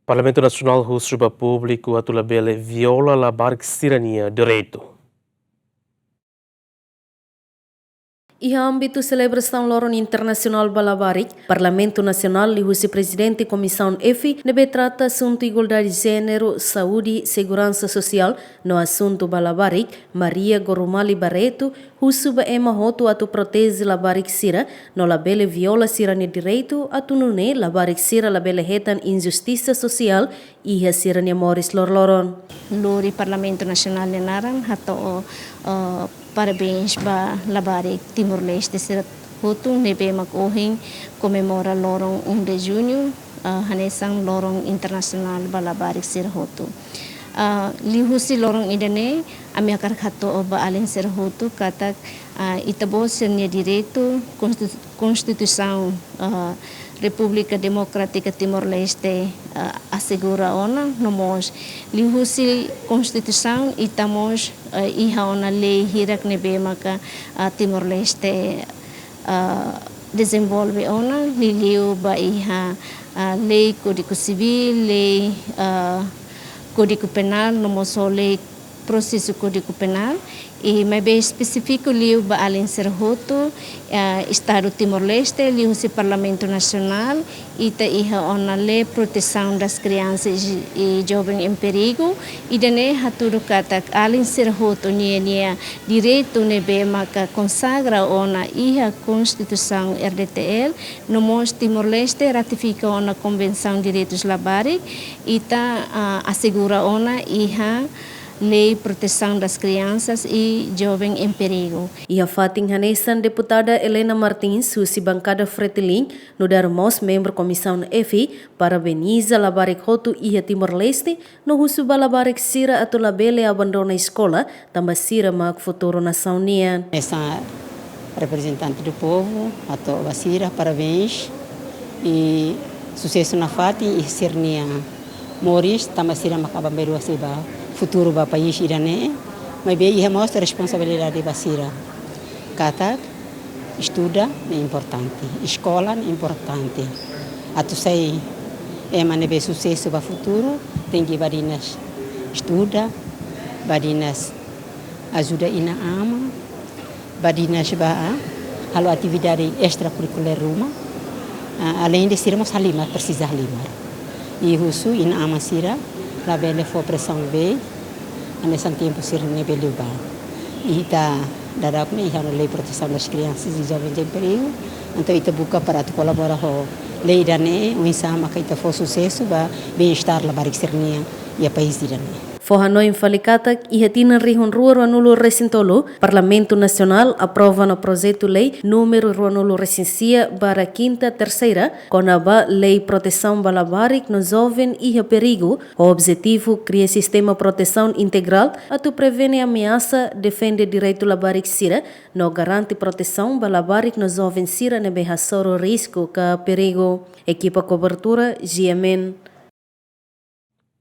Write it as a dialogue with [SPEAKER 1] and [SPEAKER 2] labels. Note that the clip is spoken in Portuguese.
[SPEAKER 1] Parlamento Nacional Russo Público atulabele viola la cidadania direito.
[SPEAKER 2] E âmbito celebração Loron Internacional Balabarik, Parlamento Nacional e Vice-Presidente e Comissão EFI nebe trata assunto igualdade de gênero, saúde e segurança social no assunto Balabarik, Maria Gorumali Barreto, Husuba Ema Hoto atu protege Labarik Sira, no labele viola sirane direito, atu nune Labarik Sira labele retan injustiça social e sirane Morris Lorloron.
[SPEAKER 3] Lori Parlamento Nacional Lenaran hato parabéns ba Labarik Timor-Leste sira hotu nebe mag-ohing comemora lorong 1 de junho hanesang lorong internasional ba Labarik sira hotu. Lihusi lorong idane ami akar hato ba alin sira hotu katak itabo sirnya direito Constituição República Democrática Timor-Leste assegura ona nomos lihusi Constituição itamos iha ona lei hirak nebe maka Timor-Leste desenvolve ona liliu ba iha lei Código Civil, lei Código Penal, nomos lei processo Código Penal e mais bem específico liu ba alin ser hotu Estado Timor-Leste liu se Parlamento Nacional ita iha ona lei proteção das crianças e jovens em perigo e dane haturu katak alin ser hotu nia direito nebe maka consagra ona iha Constituição RDTL nomos Timor-Leste ratifica ona Convenção de Direitos Labarik ita assegura ona iha Lei Proteção das Crianças e Jovens em Perigo.
[SPEAKER 2] E a Fatin Hanesan, deputada Helena Martins, Susi Bancada Fretilin, no darmos membro Comissão EFI, parabeniza Labarik Hotu e Timor-Leste, no Husuba Labarik Sira atulabele abandona a escola, também Sira mag futuro nação nia.
[SPEAKER 4] Essa representante do povo, a toda Sira, parabéns e sucesso na Fatin e Sirnia Moris, também Sira macabamberu asiba. Futuro ba país irane, mas bem ia mostra a responsabilidade da Sira. Katak estuda é importante, escola é importante. Atu sei manebe sucesso para futuro, tem que badinas estuda, badinas ajuda ina ama, badinas ba halo atividade extracurricular rumah. Além de Sira mas halimar precisa halimar. E husu ina ama Sira la belle for pressão B, nesse tempo ser nível ba. E tá dará com a lei proteção das crianças e jovens em perigo. Então ita buka para colaborar com lei da né, o insama que ita for sucesso ba bem-estar la barik sernia e a país dirane.
[SPEAKER 2] Forhanoi Falikatak e Retina Rihon Rua Ruanulo Recintolo, Parlamento Nacional aprova no projeto lei número Ruanulo Recensia para quinta terceira, com a lei proteção balabarik no jovem e perigo. O objetivo cria sistema proteção integral a tu prevene ameaça, defende direito labarik sira, no garante proteção balabarik no jovem sira nebe hasoro risco ka perigo. Equipa cobertura GMN.